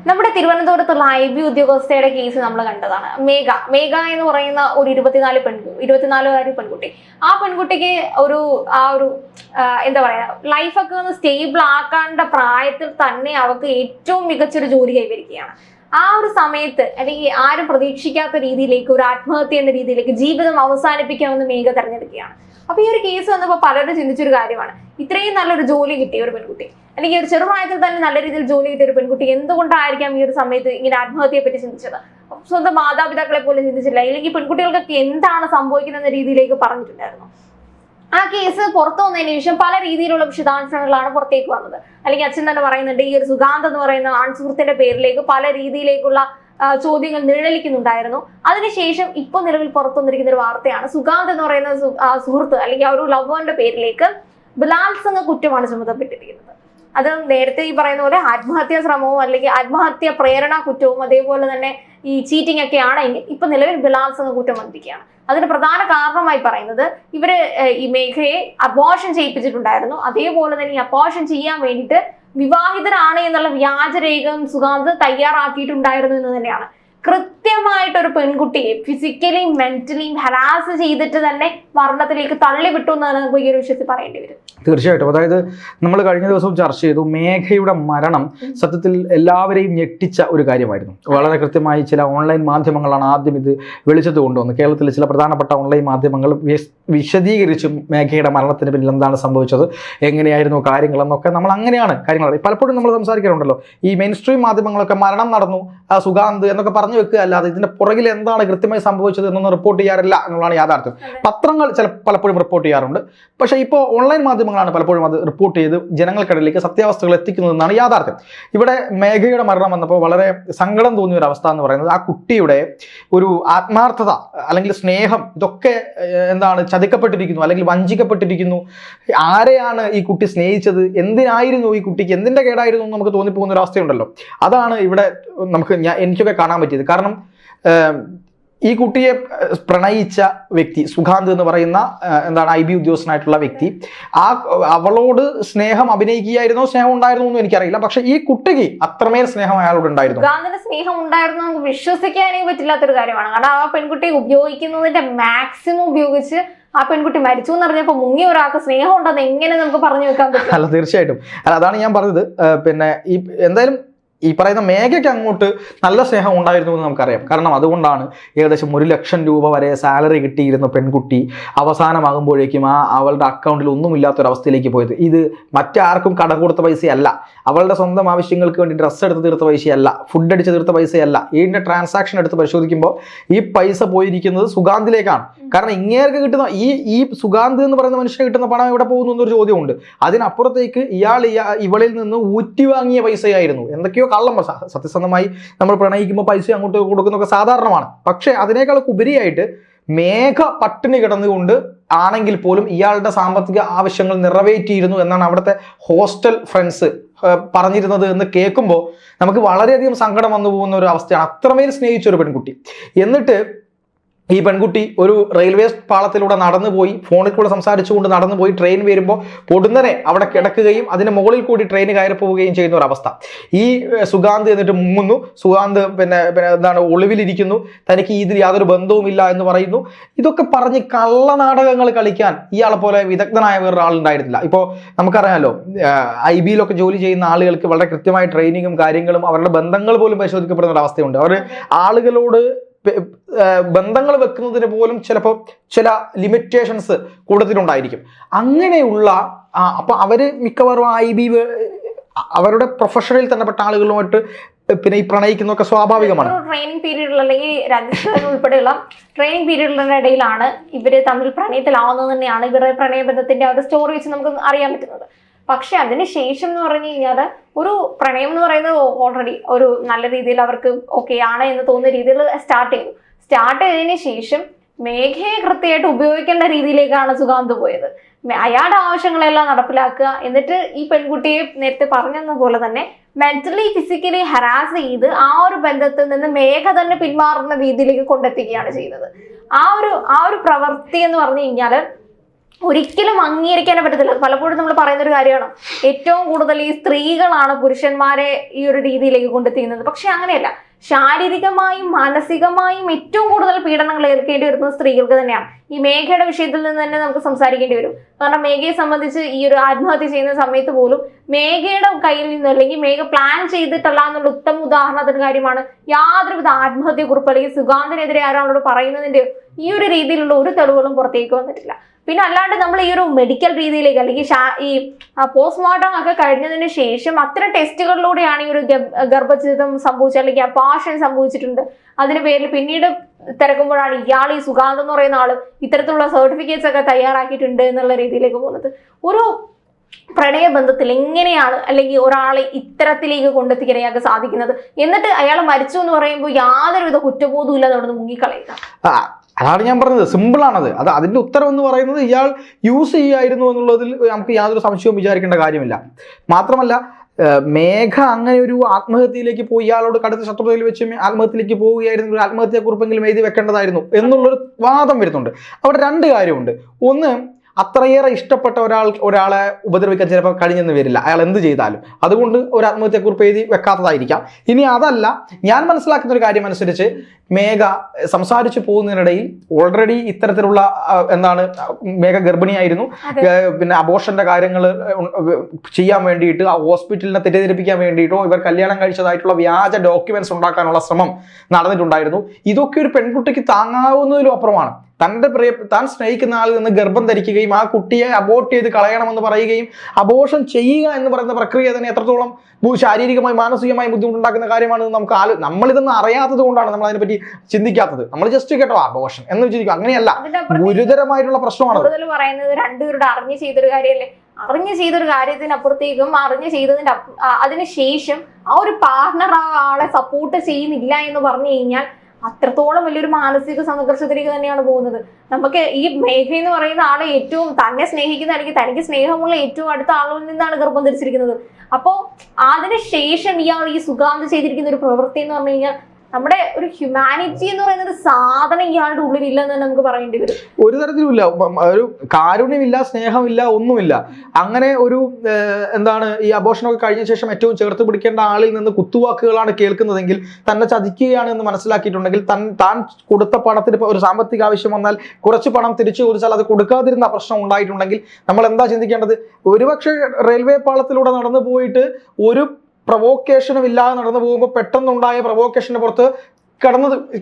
നമ്മുടെ തിരുവനന്തപുരത്തുള്ള IB ഉദ്യോഗസ്ഥയുടെ case നമ്മൾ കണ്ടതാണ്. മേഘ എന്ന് പറയുന്ന ഒരു 24-കാരി പെൺകുട്ടി. ആ പെൺകുട്ടിക്ക് ഒരു എന്താ പറയാ, ലൈഫൊക്കെ ഒന്ന് സ്റ്റേബിൾ ആക്കേണ്ട പ്രായത്തിൽ തന്നെ അവർക്ക് ഏറ്റവും മികച്ചൊരു ജോലി കൈവരിക്കുകയാണ്. ആ ഒരു സമയത്ത് അല്ലെങ്കിൽ ആരും പ്രതീക്ഷിക്കാത്ത രീതിയിലേക്ക് ഒരു ആത്മഹത്യ എന്ന രീതിയിലേക്ക് ജീവിതം അവസാനിപ്പിക്കാമെന്ന് മേഘ തെരഞ്ഞെടുക്കുകയാണ്. അപ്പൊ ഈ ഒരു കേസ് വന്നപ്പോൾ പലരും ചിന്തിച്ചൊരു കാര്യമാണ്, ഇത്രയും നല്ലൊരു ജോലി കിട്ടിയ ഒരു പെൺകുട്ടി അല്ലെങ്കിൽ ഒരു ചെറുപ്രായത്തിൽ തന്നെ നല്ല രീതിയിൽ ജോലി കിട്ടിയ ഒരു പെൺകുട്ടി എന്തുകൊണ്ടായിരിക്കാം ഈ ഒരു സമയത്ത് ഇങ്ങനെ ആത്മഹത്യയെ പറ്റി ചിന്തിച്ചത്? സ്വന്തം മാതാപിതാക്കളെ പോലും ചിന്തിച്ചില്ല, അല്ലെങ്കിൽ പെൺകുട്ടികൾക്കൊക്കെ എന്താണ് സംഭവിക്കുന്നത് എന്ന രീതിയിലേക്ക് പറഞ്ഞിട്ടുണ്ടായിരുന്നു. ആ കേസ് പുറത്തു വന്നതിന് ശേഷം പല രീതിയിലുള്ള വിശദാംശങ്ങളാണ് പുറത്തേക്ക് വന്നത്. അല്ലെങ്കിൽ അച്ഛൻ തന്നെ പറയുന്നുണ്ട്, ഈ ഒരു സുഗാന്ത് എന്ന് പറയുന്ന ആൺസുഹൃത്തിന്റെ പേരിലേക്ക് പല രീതിയിലേക്കുള്ള ചോദ്യങ്ങൾ നിഴലിക്കുന്നുണ്ടായിരുന്നു. അതിനുശേഷം ഇപ്പോൾ നിലവിൽ പുറത്തു വന്നിരിക്കുന്ന ഒരു വാർത്തയാണ്, സുഗാന്ത് എന്ന് പറയുന്ന സുഹൃത്ത് അല്ലെങ്കിൽ ആ ഒരു ലവറിന്റെ പേരിലേക്ക് ബലാത്സംഗ കുറ്റമാണ് ചുമത്തപ്പെട്ടിരിക്കുന്നത്. അത് നേരത്തെ ഈ പറയുന്ന പോലെ ആത്മഹത്യാ ശ്രമവും അല്ലെങ്കിൽ ആത്മഹത്യ പ്രേരണ കുറ്റവും അതേപോലെ തന്നെ ഈ ചീറ്റിംഗ് ഒക്കെ ആണെങ്കിൽ ഇപ്പൊ നിലവിൽ ബലാത്സംഗ കുറ്റം വന്നിരിക്കുകയാണ്. അതിന് പ്രധാന കാരണമായി പറയുന്നത് ഇവര് ഈ മേഘയെ അബോർഷൻ ചെയ്യിപ്പിച്ചിട്ടുണ്ടായിരുന്നു. അതേപോലെ തന്നെ ഈ അബോർഷൻ ചെയ്യാൻ വേണ്ടിയിട്ട് വിവാഹിതരാണ് എന്നുള്ള വ്യാജരേഖയും സുഗാന്ത് തയ്യാറാക്കിയിട്ടുണ്ടായിരുന്നു എന്ന് തന്നെയാണ്. കൃത്യമായിട്ടൊരു പെൺകുട്ടിയെ ഫിസിക്കലിയും മെന്റലിയും ഹരാസ് ചെയ്തിട്ട് തന്നെ മരണത്തിലേക്ക് തള്ളിവിട്ടു എന്നാണ് ഈ ഒരു വിഷയത്തിൽ പറയേണ്ടി വരും. തീർച്ചയായിട്ടും. അതായത് നമ്മൾ കഴിഞ്ഞ ദിവസം ചർച്ച ചെയ്തു, മേഘയുടെ മരണം സത്യത്തിൽ എല്ലാവരെയും ഞെട്ടിച്ച ഒരു കാര്യമായിരുന്നു. വളരെ കൃത്യമായി ചില ഓൺലൈൻ മാധ്യമങ്ങളാണ് ആദ്യം ഇത് വെളിച്ചത്ത് കൊണ്ടുവന്നത്. കേരളത്തിലെ ചില പ്രധാനപ്പെട്ട ഓൺലൈൻ മാധ്യമങ്ങൾ വിശദീകരിച്ചും മേഘയുടെ മരണത്തിന് പിന്നിൽ എന്താണ് സംഭവിച്ചത്, എങ്ങനെയായിരുന്നു കാര്യങ്ങളെന്നൊക്കെ നമ്മൾ അങ്ങനെയാണ് കാര്യങ്ങൾ പലപ്പോഴും നമ്മൾ സംസാരിക്കാറുണ്ടല്ലോ. ഈ മെയിൻ സ്ട്രീം മാധ്യമങ്ങളൊക്കെ മരണം നടന്നു, സുഗാന്ത് എന്നൊക്കെ പറഞ്ഞു വെക്കുക അല്ലാതെ ഇതിന്റെ പുറകിൽ എന്താണ് കൃത്യമായി സംഭവിച്ചത് എന്നൊന്നും റിപ്പോർട്ട് ചെയ്യാറില്ല എന്നുള്ളതാണ് യാഥാർത്ഥ്യം. പത്രങ്ങൾ പലപ്പോഴും റിപ്പോർട്ട് ചെയ്യാറുണ്ട്, പക്ഷേ ഇപ്പോൾ ഓൺലൈൻ മാധ്യമങ്ങളാണ് പലപ്പോഴും അത് റിപ്പോർട്ട് ചെയ്ത് ജനങ്ങൾക്കിടയിലേക്ക് സത്യാവസ്ഥകൾ എത്തിക്കുന്നതെന്നാണ് യാഥാർത്ഥ്യം. ഇവിടെ മേഘയുടെ മരണം വന്നപ്പോൾ വളരെ സങ്കടം തോന്നിയ ഒരു അവസ്ഥ എന്ന് പറയുന്നത് ആ കുട്ടിയുടെ ഒരു ആത്മാർത്ഥത അല്ലെങ്കിൽ സ്നേഹം ഇതൊക്കെ എന്താണ് ചതിക്കപ്പെട്ടിരിക്കുന്നു അല്ലെങ്കിൽ വഞ്ചിക്കപ്പെട്ടിരിക്കുന്നു. ആരെയാണ് ഈ കുട്ടി സ്നേഹിച്ചത്, എന്തിനായിരുന്നു ഈ കുട്ടിക്ക്, എന്തിന്റെ കേടായിരുന്നു എന്ന് നമുക്ക് തോന്നിപ്പോകുന്ന ഒരു അവസ്ഥയുണ്ടല്ലോ. അതാണ് ഇവിടെ എനിക്കൊക്കെ കാണാൻ പറ്റിയത്. കാരണം ഈ കുട്ടിയെ പ്രണയിച്ച വ്യക്തി സുഗാന്ത് എന്ന് പറയുന്ന IB ഉദ്യോഗസ്ഥനായിട്ടുള്ള വ്യക്തി അവളോട് സ്നേഹം അഭിനയിക്കുകയായിരുന്നോ, സ്നേഹം ഉണ്ടായിരുന്നോ എന്നും എനിക്കറിയില്ല. പക്ഷെ ഈ കുട്ടിക്ക് അത്രമേൽ സ്നേഹം അയാളോട് ഉണ്ടായിരുന്നു. സുഗാന്തിന്റെ സ്നേഹം ഉണ്ടായിരുന്നു നമുക്ക് വിശ്വസിക്കാനേ പറ്റില്ലാത്തൊരു കാര്യമാണ്. കാരണം ആ പെൺകുട്ടി ഉപയോഗിക്കുന്നതിന്റെ മാക്സിമം ഉപയോഗിച്ച് ആ പെൺകുട്ടി മരിച്ചു എന്ന് പറഞ്ഞപ്പോൾ മുങ്ങിയ ഒരാൾക്ക് സ്നേഹം ഉണ്ടെന്ന് എങ്ങനെ നമുക്ക് പറഞ്ഞു വെക്കാൻ പറ്റും? അല്ല, തീർച്ചയായിട്ടും. അതാണ് ഞാൻ പറഞ്ഞത്. പിന്നെ ഈ എന്തായാലും ഈ പറയുന്ന മേഘയ്ക്ക് അങ്ങോട്ട് നല്ല സ്നേഹം ഉണ്ടായിരുന്നു എന്ന് നമുക്കറിയാം. കാരണം അതുകൊണ്ടാണ് ഏകദേശം 1 ലക്ഷം രൂപ വരെ സാലറി കിട്ടിയിരുന്ന പെൺകുട്ടി അവസാനമാകുമ്പോഴേക്കും അവളുടെ അക്കൗണ്ടിൽ ഒന്നുമില്ലാത്തൊരവസ്ഥയിലേക്ക് പോയത്. ഇത് മറ്റാർക്കും കട കൊടുത്ത പൈസയല്ല, അവളുടെ സ്വന്തം ആവശ്യങ്ങൾക്ക് വേണ്ടി ഡ്രസ്സ് എടുത്ത് തീർത്ത പൈസയല്ല, ഫുഡ് അടിച്ച് തീർത്ത പൈസയല്ല. ഇതിൻ്റെ ട്രാൻസാക്ഷൻ എടുത്ത് പരിശോധിക്കുമ്പോൾ ഈ പൈസ പോയിരിക്കുന്നത് സുഗാന്തിലേക്കാണ്. കാരണം ഇങ്ങേർക്ക് കിട്ടുന്ന ഈ സുഗാന്ത് എന്ന് പറയുന്ന മനുഷ്യന് കിട്ടുന്ന പണം എവിടെ പോകുന്നു എന്നൊരു ചോദ്യമുണ്ട്. അതിനപ്പുറത്തേക്ക് ഇവളിൽ നിന്ന് ഊറ്റി വാങ്ങിയ പൈസയായിരുന്നു. എന്തൊക്കെയോ കള്ളം. സത്യസന്ധമായി നമ്മൾ പ്രണയിക്കുമ്പോൾ പൈസ അങ്ങോട്ട് കൊടുക്കുന്നതൊക്കെ സാധാരണമാണ്. പക്ഷേ അതിനേക്കാൾ ഉപരിയായിട്ട് മേഘ പട്ടിണി കിടന്നുകൊണ്ട് ആണെങ്കിൽ പോലും ഇയാളുടെ സാമ്പത്തിക ആവശ്യങ്ങൾ നിറവേറ്റിയിരുന്നു എന്നാണ് അവിടുത്തെ ഹോസ്റ്റൽ ഫ്രണ്ട്സ് പറഞ്ഞിരുന്നത് എന്ന് കേൾക്കുമ്പോൾ നമുക്ക് വളരെയധികം സങ്കടം വന്നു പോകുന്ന ഒരു അവസ്ഥയാണ്. അത്രമേൽ സ്നേഹിച്ച ഒരു പെൺകുട്ടി. എന്നിട്ട് ഈ പെൺകുട്ടി ഒരു റെയിൽവേ പാളത്തിലൂടെ നടന്നുപോയി, ഫോണിൽ കൂടെ സംസാരിച്ചുകൊണ്ട് നടന്നുപോയി, ട്രെയിൻ വരുമ്പോൾ പൊടുന്നനെ അവിടെ കിടക്കുകയും അതിന് മുകളിൽ കൂടി ട്രെയിൻ കയറി പോവുകയും ചെയ്യുന്ന ഒരു അവസ്ഥ. ഈ സുഗാന്ത് എന്നിട്ട് മുങ്ങുന്നു. സുഗാന്ത് പിന്നെ എന്താണ് ഒളിവിലിരിക്കുന്നു, തനിക്ക് ഇതിൽ യാതൊരു ബന്ധവുമില്ല എന്ന് പറയുന്നു. ഇതൊക്കെ പറഞ്ഞ് കള്ളനാടകങ്ങൾ കളിക്കാൻ ഇയാളെ പോലെ വിദഗ്ധനായ വേറൊരാളുണ്ടായിരുന്നില്ല. ഇപ്പോൾ നമുക്കറിയാമല്ലോ, IBയിലൊക്കെ ജോലി ചെയ്യുന്ന ആളുകൾക്ക് വളരെ കൃത്യമായ ട്രെയിനിങ്ങും കാര്യങ്ങളും അവരുടെ ബന്ധങ്ങൾ പോലും പരിശോധിക്കപ്പെടുന്ന ഒരു അവസ്ഥയുണ്ട്. അവർ ആളുകളോട് ബന്ധങ്ങൾ വെക്കുന്നതിന് പോലും ചിലപ്പോൾ ചില ലിമിറ്റേഷൻസ് കൂടുതലുണ്ടായിരിക്കും. അങ്ങനെയുള്ള അപ്പൊ അവര് മിക്കവാറും IB അവരുടെ പ്രൊഫഷനിൽ തന്നെ പെട്ട ആളുകളുമായിട്ട് പിന്നെ ഈ പ്രണയിക്കുന്നതൊക്കെ സ്വാഭാവികമാണ്. ട്രെയിനിങ് പീരീഡിൽ അല്ലെങ്കിൽ രാജസ്ഥാൻ ഉൾപ്പെടെയുള്ള ട്രെയിനിങ് പീരീഡിന്റെ ഇടയിലാണ് ഇവര് തമ്മിൽ പ്രണയത്തിലാവുന്നത് തന്നെയാണ് ഇവരുടെ പ്രണയബന്ധത്തിന്റെ ഒരു സ്റ്റോറി വെച്ച് നമുക്ക് അറിയാൻ പറ്റുന്നത്. പക്ഷെ അതിന് ശേഷം എന്ന് പറഞ്ഞു കഴിഞ്ഞാൽ ഒരു പ്രണയം എന്ന് പറയുന്നത് ഓൾറെഡി ഒരു നല്ല രീതിയിൽ അവർക്ക് ഓക്കെ ആണ് എന്ന് തോന്നുന്ന രീതിയിൽ സ്റ്റാർട്ട് ചെയ്തതിന് ശേഷം മേഘയെ കൃത്യമായിട്ട് ഉപയോഗിക്കേണ്ട രീതിയിലേക്കാണ് സുഗാന്ത് പോയത്. അയാളുടെ ആവശ്യങ്ങളെല്ലാം നടപ്പിലാക്കുക, എന്നിട്ട് ഈ പെൺകുട്ടിയെ നേരത്തെ പറഞ്ഞതുപോലെ തന്നെ മെന്റലി ഫിസിക്കലി ഹരാസ് ചെയ്ത് ആ ഒരു ബന്ധത്തിൽ നിന്ന് മേഘ തന്നെ പിന്മാറുന്ന രീതിയിലേക്ക് കൊണ്ടെത്തിക്കുകയാണ് ചെയ്യുന്നത്. ആ ഒരു പ്രവൃത്തി എന്ന് പറഞ്ഞു കഴിഞ്ഞാൽ ഒരിക്കലും അംഗീകരിക്കാനേ പറ്റത്തില്ല. പലപ്പോഴും നമ്മൾ പറയുന്ന ഒരു കാര്യമാണ്, ഏറ്റവും കൂടുതൽ ഈ സ്ത്രീകളാണ് പുരുഷന്മാരെ ഈ ഒരു രീതിയിലേക്ക് കൊണ്ടെത്തിക്കുന്നത്. പക്ഷെ അങ്ങനെയല്ല, ശാരീരികമായും മാനസികമായും ഏറ്റവും കൂടുതൽ പീഡനങ്ങൾ ഏൽക്കേണ്ടി വരുന്നത് സ്ത്രീകൾക്ക് തന്നെയാണ്. ഈ മേഘയുടെ വിഷയത്തിൽ നിന്ന് തന്നെ നമുക്ക് സംസാരിക്കേണ്ടി വരും. കാരണം മേഘയെ സംബന്ധിച്ച് ഈ ഒരു ആത്മഹത്യ ചെയ്യുന്ന സമയത്ത് പോലും മേഘയുടെ കയ്യിൽ നിന്ന്, അല്ലെങ്കിൽ മേഘ പ്ലാൻ ചെയ്തിട്ടല്ല എന്നുള്ള ഉത്തമ ഉദാഹരണത്തിന് കാര്യമാണ് യാതൊരുവിധ ആത്മഹത്യ കുറിപ്പ് അല്ലെങ്കിൽ സുഗാന്തിനെതിരെ ആരാളോട് പറയുന്നതിന്റെ ഈ ഒരു രീതിയിലുള്ള ഒരു തെളിവുകളും പുറത്തേക്ക് വന്നിട്ടില്ല. പിന്നെ അല്ലാണ്ട് നമ്മൾ ഈ ഒരു മെഡിക്കൽ രീതിയിലേക്ക്, അല്ലെങ്കിൽ ഈ പോസ്റ്റ്മോർട്ടം ഒക്കെ കഴിഞ്ഞതിന് ശേഷം അത്തരം ടെസ്റ്റുകളിലൂടെയാണ് ഈ ഒരു ഗർഭഛിദ്രം സംഭവിച്ചത്, അല്ലെങ്കിൽ അപാർഷൻ സംഭവിച്ചിട്ടുണ്ട്. അതിന് പേരിൽ പിന്നീട് തിരക്കുമ്പോഴാണ് ഇയാൾ, ഈ സുഗാന്ത് എന്ന് പറയുന്ന ആള് ഇത്തരത്തിലുള്ള സർട്ടിഫിക്കറ്റ്സ് ഒക്കെ തയ്യാറാക്കിയിട്ടുണ്ട് എന്നുള്ള രീതിയിലേക്ക് പോകുന്നത്. ഒരു പ്രണയബന്ധത്തിൽ എങ്ങനെയാണ് അല്ലെങ്കിൽ ഒരാളെ ഇത്തരത്തിലേക്ക് കൊണ്ടെത്തിക്കാൻ അയാൾക്ക് സാധിക്കുന്നത്? എന്നിട്ട് അയാൾ മരിച്ചു എന്ന് പറയുമ്പോൾ യാതൊരുവിധ കുറ്റബോധവും ഇല്ലാതെ അവിടെ നിന്ന് മുങ്ങിക്കളയുക. അതാണ് ഞാൻ പറഞ്ഞത്, സിമ്പിളാണത്. അതിന്റെ ഉത്തരം എന്ന് പറയുന്നത് ഇയാൾ യൂസ് ചെയ്യായിരുന്നു എന്നുള്ളതിൽ നമുക്ക് യാതൊരു സംശയവും വിചാരിക്കേണ്ട കാര്യമില്ല. മാത്രമല്ല, മേഘ അങ്ങനെ ഒരു ആത്മഹത്യയിലേക്ക് പോയി ഇയാളോട് കടുത്ത ശത്രുതയിൽ വെച്ച് ആത്മഹത്യയിലേക്ക് പോവുകയായിരുന്നു, ഒരു ആത്മഹത്യയെക്കുറിപ്പെങ്കിലും എഴുതി വെക്കേണ്ടതായിരുന്നു എന്നുള്ളൊരു വാദം വരുന്നുണ്ട്. അവിടെ രണ്ട് കാര്യമുണ്ട്. ഒന്ന്, അത്രയേറെ ഇഷ്ടപ്പെട്ട ഒരാളെ ഉപദ്രവിക്കാൻ ചിലപ്പോൾ കഴിഞ്ഞെന്ന് വരില്ല, അയാൾ എന്ത് ചെയ്താലും. അതുകൊണ്ട് ഒരു ആത്മഹത്യക്കുറിപ്പ് എഴുതി വെക്കാത്തതായിരിക്കാം. ഇനി അതല്ല, ഞാൻ മനസ്സിലാക്കുന്ന ഒരു കാര്യം അനുസരിച്ച് മേഘ സംസാരിച്ചു പോകുന്നതിനിടയിൽ ഓൾറെഡി ഇത്തരത്തിലുള്ള മേഘ ഗർഭിണിയായിരുന്നു. പിന്നെ അബോർഷന്റെ കാര്യങ്ങൾ ചെയ്യാൻ വേണ്ടിയിട്ട് ആ ഹോസ്പിറ്റലിനെ തെറ്റിദ്ധരിപ്പിക്കാൻ വേണ്ടിയിട്ടോ ഇവർ കല്യാണം കഴിച്ചതായിട്ടുള്ള വ്യാജ ഡോക്യുമെന്റ്സ് ഉണ്ടാക്കാനുള്ള ശ്രമം നടന്നിട്ടുണ്ടായിരുന്നു. ഇതൊക്കെ ഒരു പെൺകുട്ടിക്ക് താങ്ങാവുന്നതിലും അപ്പുറമാണ്. താൻ സ്നേഹിക്കുന്ന ആളിൽ നിന്ന് ഗർഭം ധരിക്കുകയും ആ കുട്ടിയെ അബോർട്ട് ചെയ്ത് കളയണമെന്ന് പറയുകയും അബോർഷൻ ചെയ്യുക എന്ന് പറയുന്ന പ്രക്രിയ തന്നെ എത്രത്തോളം ശാരീരികമായി മാനസികമായി ബുദ്ധിമുട്ടുണ്ടാക്കുന്ന കാര്യമാണെന്ന് നമ്മളിതൊന്നും അറിയാത്തത് കൊണ്ടാണ് നമ്മൾ അതിനെപ്പറ്റി ചിന്തിക്കാത്തത്. നമ്മൾ ജസ്റ്റ് കേട്ടോ അബോർഷൻ എന്ന് വിചാരിക്കും. അങ്ങനെയല്ല, ഗുരുതരമായിട്ടുള്ള പ്രശ്നമാണ്. കൂടുതൽ പറയുന്നത് രണ്ടുപേരുടെ അറിഞ്ഞു ചെയ്തൊരു കാര്യമല്ലേ, അറിഞ്ഞു ചെയ്തൊരു കാര്യത്തിനപ്പുറത്തേക്കും അറിഞ്ഞു ചെയ്തതിന്റെ അതിനുശേഷം ആ ഒരു പാർട്ണർ ആ ആളെ സപ്പോർട്ട് ചെയ്യുന്നില്ല എന്ന് പറഞ്ഞു കഴിഞ്ഞാൽ അത്രത്തോളം വലിയൊരു മാനസിക സംഘർഷത്തിലേക്ക് തന്നെയാണ് പോകുന്നത്. നമുക്ക് ഈ മേഘ എന്ന് പറയുന്ന ആളെ ഏറ്റവും തന്നെ സ്നേഹിക്കുന്ന, അല്ലെങ്കിൽ തനിക്ക് സ്നേഹമുള്ള ഏറ്റവും അടുത്ത ആളിൽ നിന്നാണ് ഗർഭം ധരിച്ചിരിക്കുന്നത്. അപ്പോ അതിനുശേഷം ഇയാൾ ഈ സുഗാന്ത് ചെയ്തിരിക്കുന്ന ഒരു പ്രവൃത്തി എന്ന് പറഞ്ഞു കഴിഞ്ഞാൽ നമ്മുടെ ഒരു ഹ്യൂമാനിറ്റി എന്ന് പറയുന്ന ഒരു സാധനം ഇയാളുടെ ഉള്ളിലില്ല എന്ന് തന്നെ നമുക്ക് പറയേണ്ടി വരും. ഒരു തരത്തിലുമില്ല, ഒരു കാരുണ്യമില്ല, സ്നേഹമില്ല, ഒന്നുമില്ല. അങ്ങനെ ഒരു ഈ അബോർഷനൊക്കെ കഴിഞ്ഞ ശേഷം ഏറ്റവും ചേർത്ത് പിടിക്കേണ്ട ആളിൽ നിന്ന് കുത്തുവാക്കുകളാണ് കേൾക്കുന്നതെങ്കിൽ, തന്നെ ചതിക്കുകയാണ് എന്ന് മനസ്സിലാക്കിയിട്ടുണ്ടെങ്കിൽ, താൻ കൊടുത്ത പണത്തിന് ഒരു സാമ്പത്തിക ആവശ്യം വന്നാൽ കുറച്ച് പണം തിരിച്ചു ചോദിച്ചാൽ അത് കൊടുക്കാതിരുന്ന പ്രശ്നം ഉണ്ടായിട്ടുണ്ടെങ്കിൽ നമ്മൾ എന്താ ചിന്തിക്കേണ്ടത്? ഒരുപക്ഷെ റെയിൽവേ പാളത്തിലൂടെ നടന്നു പോയിട്ട് ഒരു പ്രൊവോക്കേഷനും ഇല്ലാതെ നടന്നു പോകുമ്പോൾ പെട്ടെന്നുണ്ടായ പ്രൊവോക്കേഷന് പുറത്ത്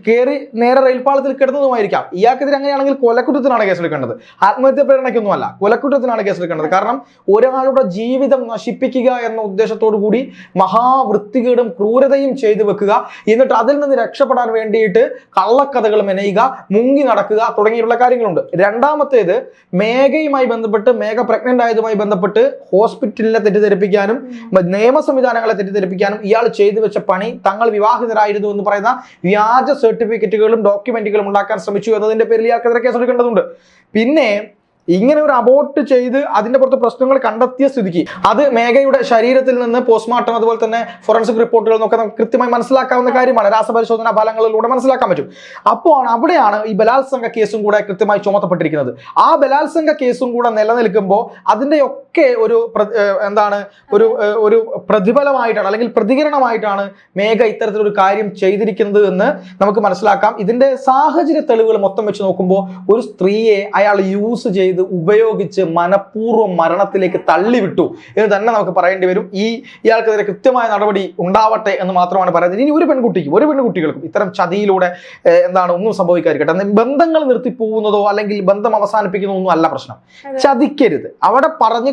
കയറി നേരെ റെയിൽപാളത്തിൽ കിടന്നതുമായിരിക്കാം. ഇയാൾക്കെതിരെ അങ്ങനെയാണെങ്കിൽ കൊലക്കുറ്റത്തിനാണ് കേസെടുക്കേണ്ടത്, ആത്മഹത്യ പ്രേരണയ്ക്കൊന്നുമല്ല, കൊലക്കുറ്റത്തിനാണ് കേസെടുക്കേണ്ടത്. കാരണം ഒരാളുടെ ജീവിതം നശിപ്പിക്കുക എന്ന ഉദ്ദേശത്തോടു കൂടി മഹാവൃത്തികേടും ക്രൂരതയും ചെയ്തു വെക്കുക, എന്നിട്ട് അതിൽ നിന്ന് രക്ഷപ്പെടാൻ വേണ്ടിയിട്ട് കള്ളക്കഥകൾ മെനയുക, മുങ്ങി നടക്കുക തുടങ്ങിയുള്ള കാര്യങ്ങളുണ്ട്. രണ്ടാമത്തേത്, മേഘയുമായി ബന്ധപ്പെട്ട്, മേഘ പ്രഗ്നന്റ് ആയതുമായി ബന്ധപ്പെട്ട് ഹോസ്പിറ്റലിനെ തെറ്റിദ്ധരിപ്പിക്കാനും നിയമ സംവിധാനങ്ങളെ തെറ്റിദ്ധരിപ്പിക്കാനും ഇയാൾ ചെയ്തു വെച്ച പണി, തങ്ങൾ വിവാഹിതരായിരുന്നു എന്ന് പറയുന്ന വ്യാജ സർട്ടിഫിക്കറ്റുകളും ഡോക്യുമെന്റുകളും ഉണ്ടാക്കാൻ ശ്രമിച്ചു എന്നതിന്റെ പേരിൽ ഇയാൾക്കെതിരെ കേസെടുക്കേണ്ടതുണ്ട്. പിന്നെ ഇങ്ങനെ ഒരു അബോർട്ട് ചെയ്ത് അതിന്റെ പുറത്ത് പ്രശ്നങ്ങൾ കണ്ടെത്തിയ സ്ഥിതിക്ക് അത് മേഘയുടെ ശരീരത്തിൽ നിന്ന് പോസ്റ്റ്മോർട്ടം, അതുപോലെ തന്നെ ഫോറൻസിക് റിപ്പോർട്ടുകൾ എന്നൊക്കെ നമുക്ക് കൃത്യമായി മനസ്സിലാക്കാവുന്ന കാര്യമാണ്. രാസപരിശോധനാ ഫലങ്ങളിലൂടെ മനസ്സിലാക്കാൻ പറ്റും. അപ്പോൾ അവിടെയാണ് ഈ ബലാത്സംഗ കേസും കൂടെ കൃത്യമായി ചുമത്തപ്പെട്ടിരിക്കുന്നത്. ആ ബലാത്സംഗ കേസും കൂടെ നിലനിൽക്കുമ്പോൾ അതിൻ്റെയൊക്കെ ഒരു ഒരു പ്രതിഫലമായിട്ടാണ്, അല്ലെങ്കിൽ പ്രതികരണമായിട്ടാണ് മേഘ ഇത്തരത്തിലൊരു കാര്യം ചെയ്തിരിക്കുന്നത് എന്ന് നമുക്ക് മനസ്സിലാക്കാം. ഇതിന്റെ സാഹചര്യ തെളിവുകൾ മൊത്തം വെച്ച് നോക്കുമ്പോൾ ഒരു സ്ത്രീയെ അയാൾ യൂസ് ചെയ്ത് ഉപയോഗിച്ച് മനഃപൂർവ്വം മരണത്തിലേക്ക് തള്ളിവിട്ടു എന്ന് തന്നെ നമുക്ക് പറയേണ്ടി വരും. ഇയാൾക്കെതിരെ കൃത്യമായ നടപടി ഉണ്ടാവട്ടെ എന്ന് മാത്രമാണ് പറയുന്നത്. ഇനി ഒരു പെൺകുട്ടികൾക്കും ഇത്തരം ചതിയിലൂടെ ഒന്നും സംഭവിക്കാതിരിക്കട്ടെ. ബന്ധങ്ങൾ നിർത്തിപ്പോകുന്നതോ അല്ലെങ്കിൽ ബന്ധം അവസാനിപ്പിക്കുന്നതോ ഒന്നും അല്ല പ്രശ്നം. ചതിക്കരുത്. അവിടെ പറഞ്ഞ്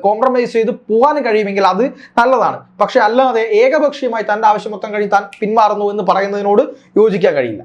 കോംപ്രമൈസ് ചെയ്ത് പോകാൻ കഴിയുമെങ്കിൽ അത് നല്ലതാണ്. പക്ഷെ അല്ലാതെ ഏകപക്ഷീയമായി തന്റെ ആവശ്യം മൊത്തം കഴിഞ്ഞ് താൻ പിന്മാറുന്നു എന്ന് പറയുന്നതിനോട് യോജിക്കാൻ കഴിയില്ല.